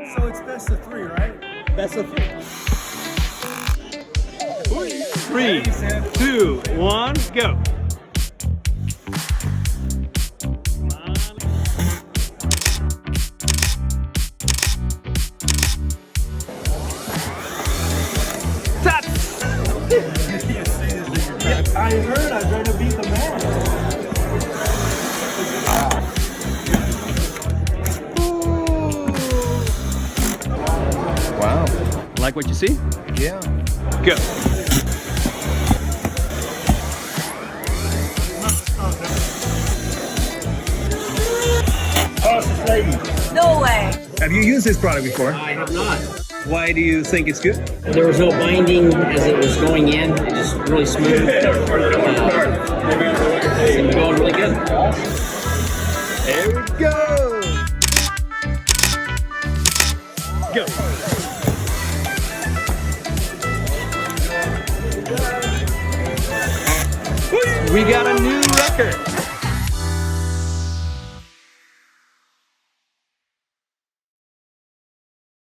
So it's best of 3, right? Best of 3. 3, 2, 1, go. I heard I'm trying to beat the man. Wow. Like what you see? Yeah. Go. No way. Have you used this product before? I have not. Why do you think it's good? There was no binding as it was going in. It just really smooth. Seemed to go really good. There we go. Go. We got a new record.